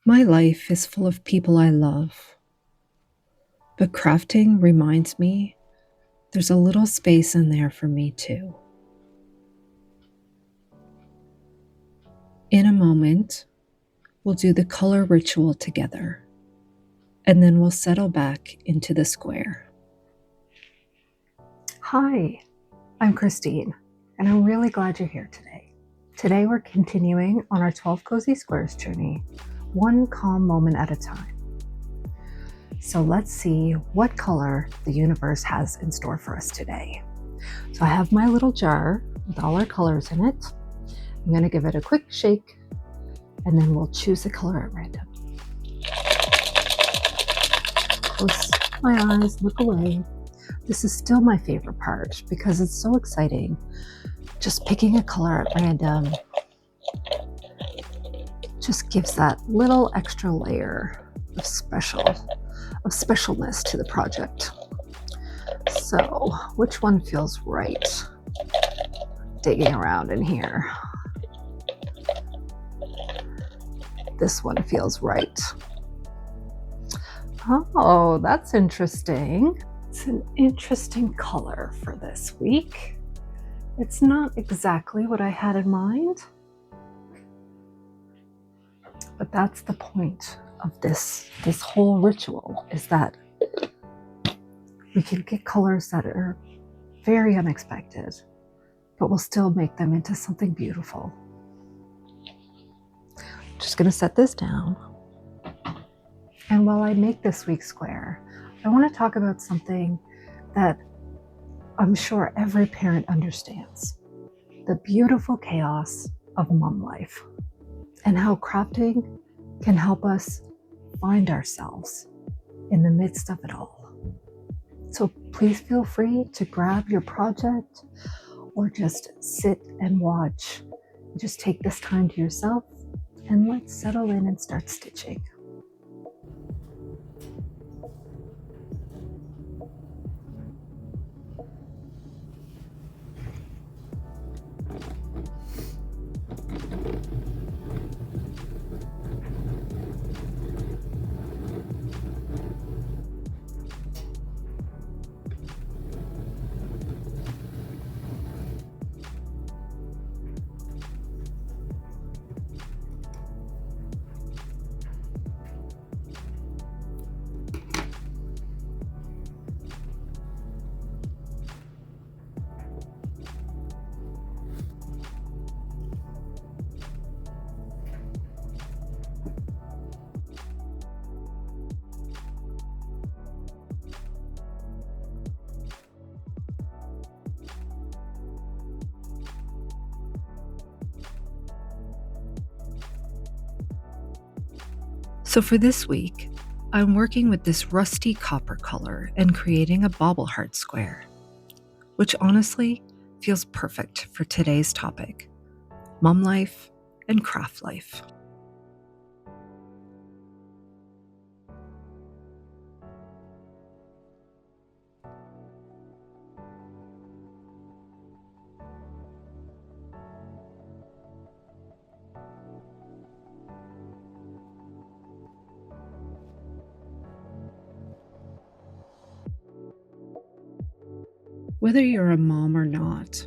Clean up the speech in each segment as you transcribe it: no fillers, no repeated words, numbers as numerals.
My life is full of people I love, but crafting reminds me there's a little space in there for me too. In a moment, we'll do the color ritual together, and then we'll settle back into the square. Hi, I'm Christine, and I'm really glad you're here today. Today we're continuing on our 12 Cozy Squares journey, one calm moment at a time. So let's see what color the universe has in store for us today. So I have my little jar with all our colors in it. I'm going to give it a quick shake, and then we'll choose a color at random. Close my eyes, look away. This is still my favorite part because it's so exciting. Just picking a color at random just gives that little extra layer of specialness to the project. So, which one feels right? Digging around in here. This one feels right. Oh, that's interesting. It's an interesting color for this week. It's not exactly what I had in mind, but that's the point of this whole ritual, is that we can get colors that are very unexpected, but we'll still make them into something beautiful. Just going to set this down. And while I make this week's square, I want to talk about something that I'm sure every parent understands: the beautiful chaos of mom life, and how crafting can help us find ourselves in the midst of it all. So please feel free to grab your project or just sit and watch. Just take this time to yourself and let's settle in and start stitching. So for this week, I'm working with this rusty copper color and creating a Bobble Heart Square, which honestly feels perfect for today's topic: mom life and craft life. Whether you're a mom or not,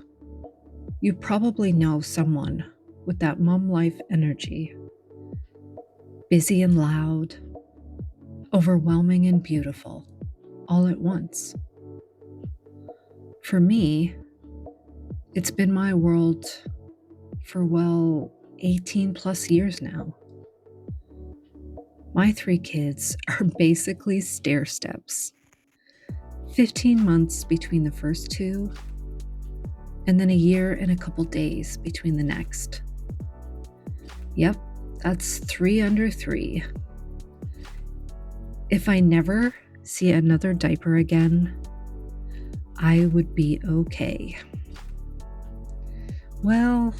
you probably know someone with that mom life energy. Busy and loud, overwhelming and beautiful, all at once. For me, it's been my world for, 18 plus years now. My 3 kids are basically stair steps. 15 months between the first 2, and then a year and a couple days between the next. Yep, that's 3 under 3. If I never see another diaper again, I would be okay. Well,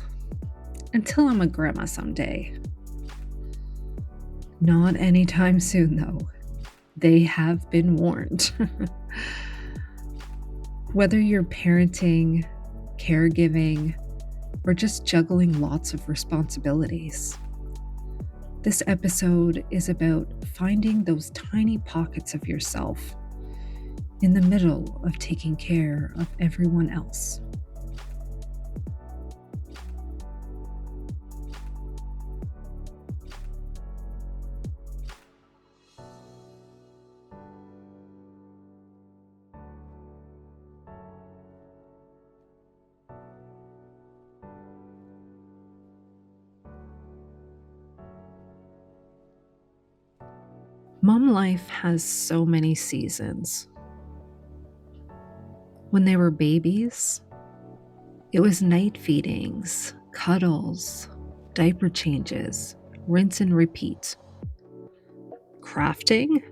until I'm a grandma someday. Not anytime soon, though. They have been warned. Whether you're parenting, caregiving, or just juggling lots of responsibilities, This episode is about finding those tiny pockets of yourself in the middle of taking care of everyone else. Mom life has so many seasons. When they were babies, it was night feedings, cuddles, diaper changes, rinse and repeat. Crafting?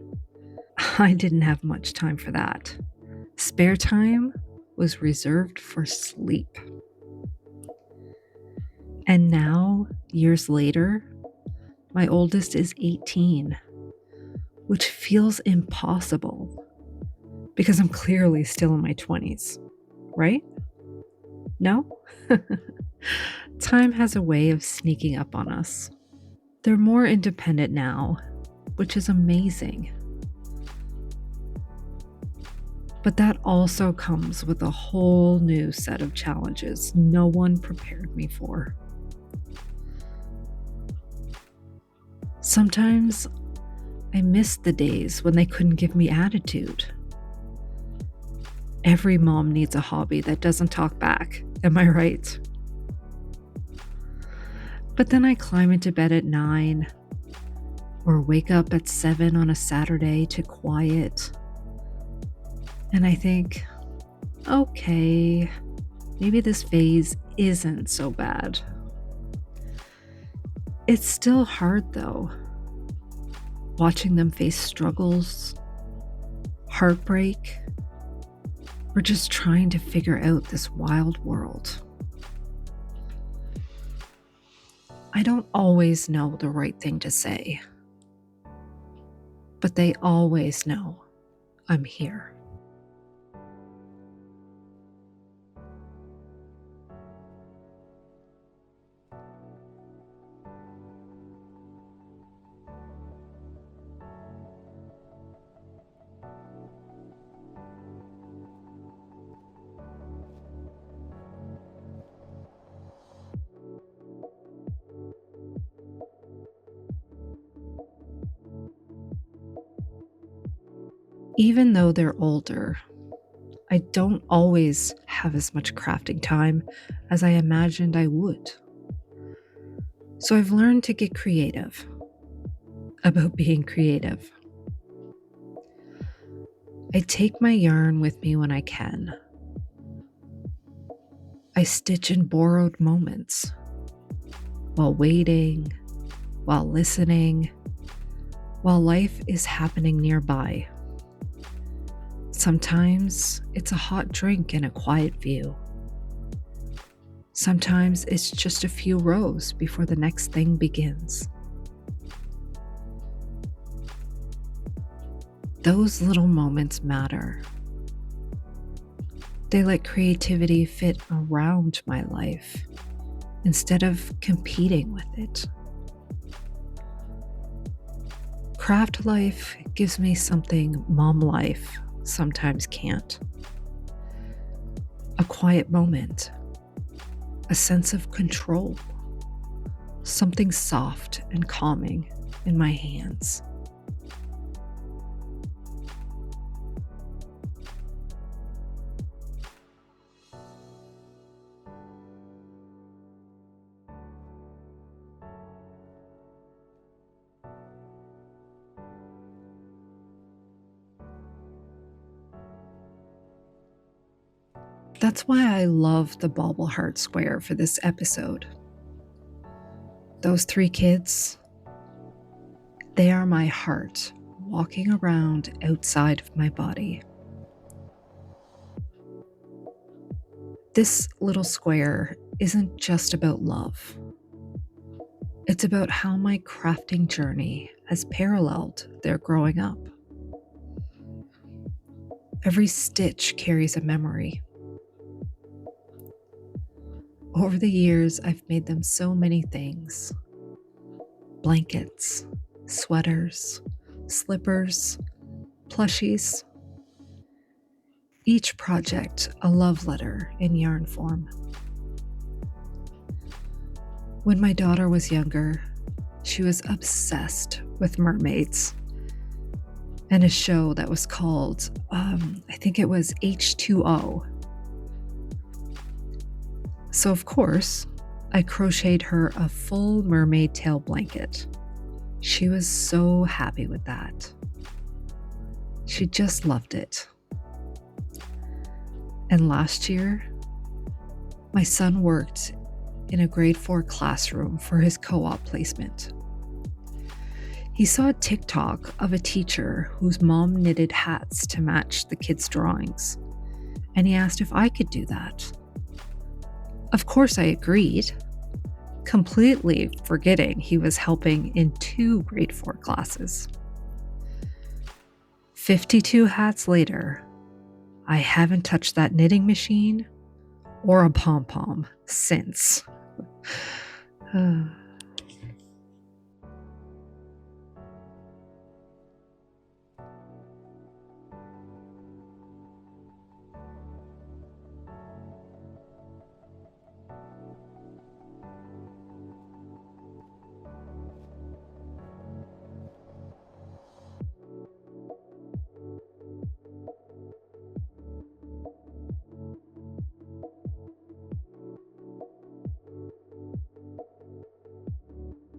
I didn't have much time for that. Spare time was reserved for sleep. And now, years later, my oldest is 18, which feels impossible because I'm clearly still in my 20s, right? No? Time has a way of sneaking up on us. They're more independent now, which is amazing. But that also comes with a whole new set of challenges no one prepared me for. Sometimes I miss the days when they couldn't give me attitude. Every mom needs a hobby that doesn't talk back, am I right? But then I climb into bed at 9 or wake up at 7 on a Saturday to quiet. And I think, okay, maybe this phase isn't so bad. It's still hard though, watching them face struggles, heartbreak, or just trying to figure out this wild world. I don't always know the right thing to say, but they always know I'm here. Even though they're older, I don't always have as much crafting time as I imagined I would. So I've learned to get creative about being creative. I take my yarn with me when I can. I stitch in borrowed moments while waiting, while listening, while life is happening nearby. Sometimes it's a hot drink and a quiet view. Sometimes it's just a few rows before the next thing begins. Those little moments matter. They let creativity fit around my life instead of competing with it. Craft life gives me something mom life sometimes can't. A quiet moment, a sense of control, something soft and calming in my hands. That's why I love the Bobble Heart Square for this episode. Those 3 kids, they are my heart walking around outside of my body. This little square isn't just about love. It's about how my crafting journey has paralleled their growing up. Every stitch carries a memory. Over the years, I've made them so many things. blankets, sweaters, slippers, plushies. Each project a love letter in yarn form. When my daughter was younger, she was obsessed with mermaids and a show that was called, I think it was H2O. So, of course, I crocheted her a full mermaid tail blanket. She was so happy with that. She just loved it. And last year, my son worked in a grade 4 classroom for his co-op placement. He saw a TikTok of a teacher whose mom knitted hats to match the kids' drawings, and he asked if I could do that. Of course, I agreed, completely forgetting he was helping in 2 grade 4 classes. 52 hats later, I haven't touched that knitting machine or a pom-pom since.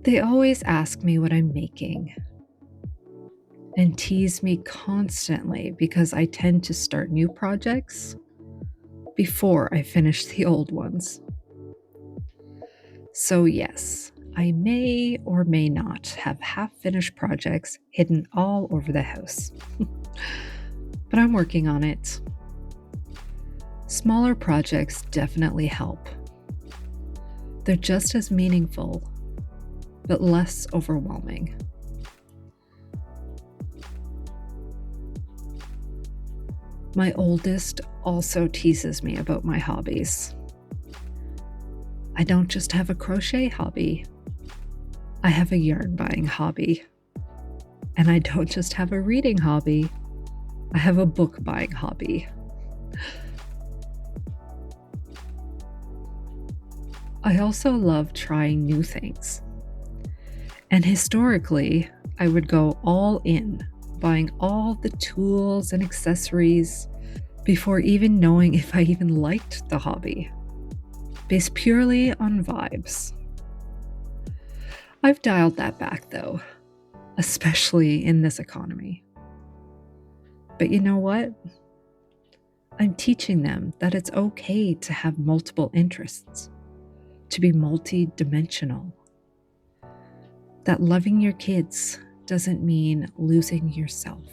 They always ask me what I'm making and tease me constantly because I tend to start new projects before I finish the old ones. So, yes, I may or may not have half-finished projects hidden all over the house. But I'm working on it. Smaller projects definitely help. They're just as meaningful, but less overwhelming. My oldest also teases me about my hobbies. I don't just have a crochet hobby. I have a yarn buying hobby. And I don't just have a reading hobby. I have a book buying hobby. I also love trying new things. And historically, I would go all in, buying all the tools and accessories before even knowing if I even liked the hobby, based purely on vibes. I've dialed that back though, especially in this economy. But you know what? I'm teaching them that it's okay to have multiple interests, to be multi-dimensional. That loving your kids doesn't mean losing yourself.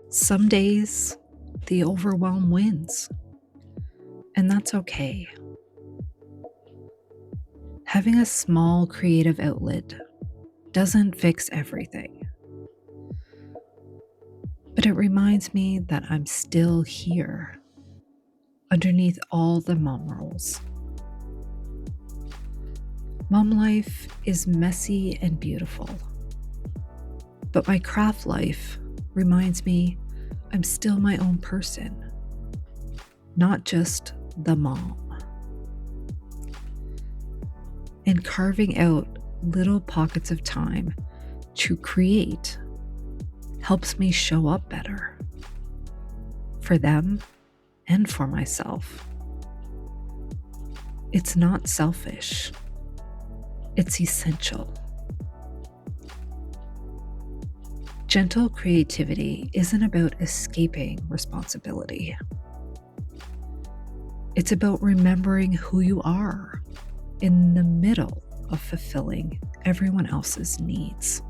Some days, the overwhelm wins, and that's okay. Having a small creative outlet doesn't fix everything, but it reminds me that I'm still here, underneath all the mom roles. Mom life is messy and beautiful, but my craft life reminds me I'm still my own person, not just the mom. And carving out little pockets of time to create helps me show up better for them and for myself. It's not selfish, it's essential. Gentle creativity isn't about escaping responsibility. It's about remembering who you are in the middle of fulfilling everyone else's needs.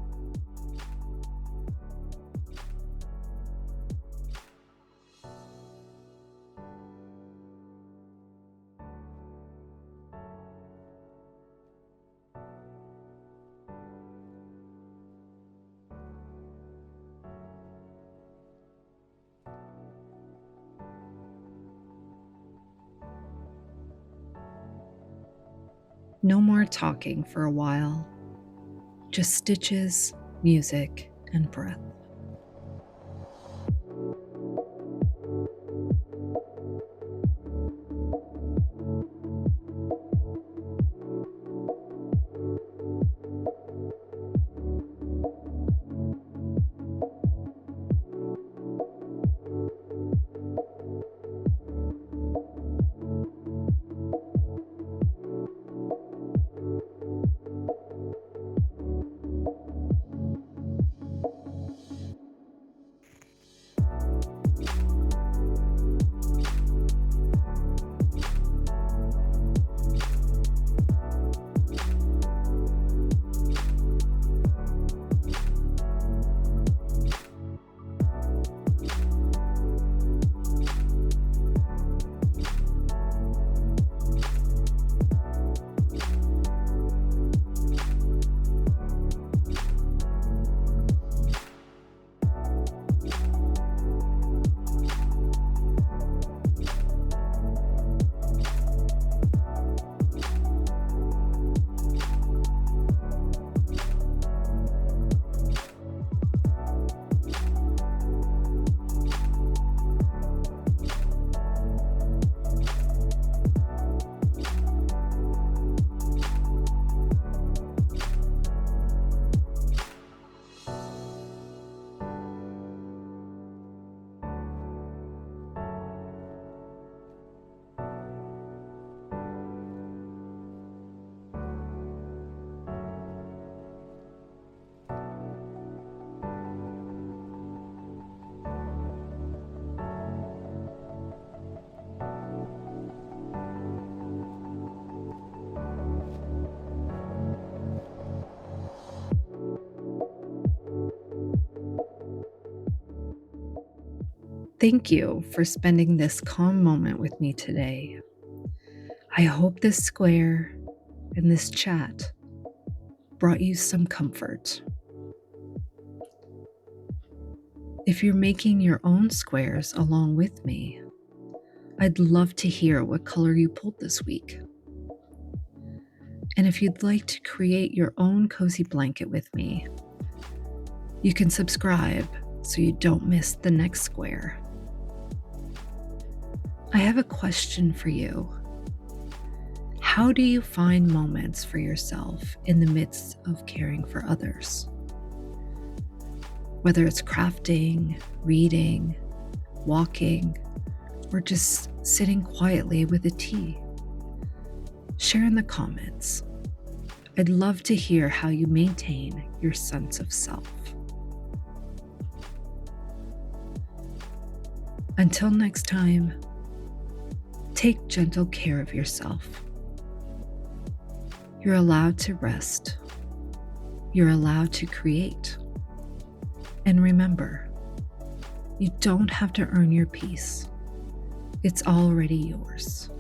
No more talking for a while, just stitches, music, and breath. Thank you for spending this calm moment with me today. I hope this square and this chat brought you some comfort. If you're making your own squares along with me, I'd love to hear what color you pulled this week. And if you'd like to create your own cozy blanket with me, you can subscribe so you don't miss the next square. I have a question for you. How do you find moments for yourself in the midst of caring for others? Whether it's crafting, reading, walking, or just sitting quietly with a tea. Share in the comments. I'd love to hear how you maintain your sense of self. Until next time, take gentle care of yourself. You're allowed to rest. You're allowed to create. And remember, you don't have to earn your peace. It's already yours.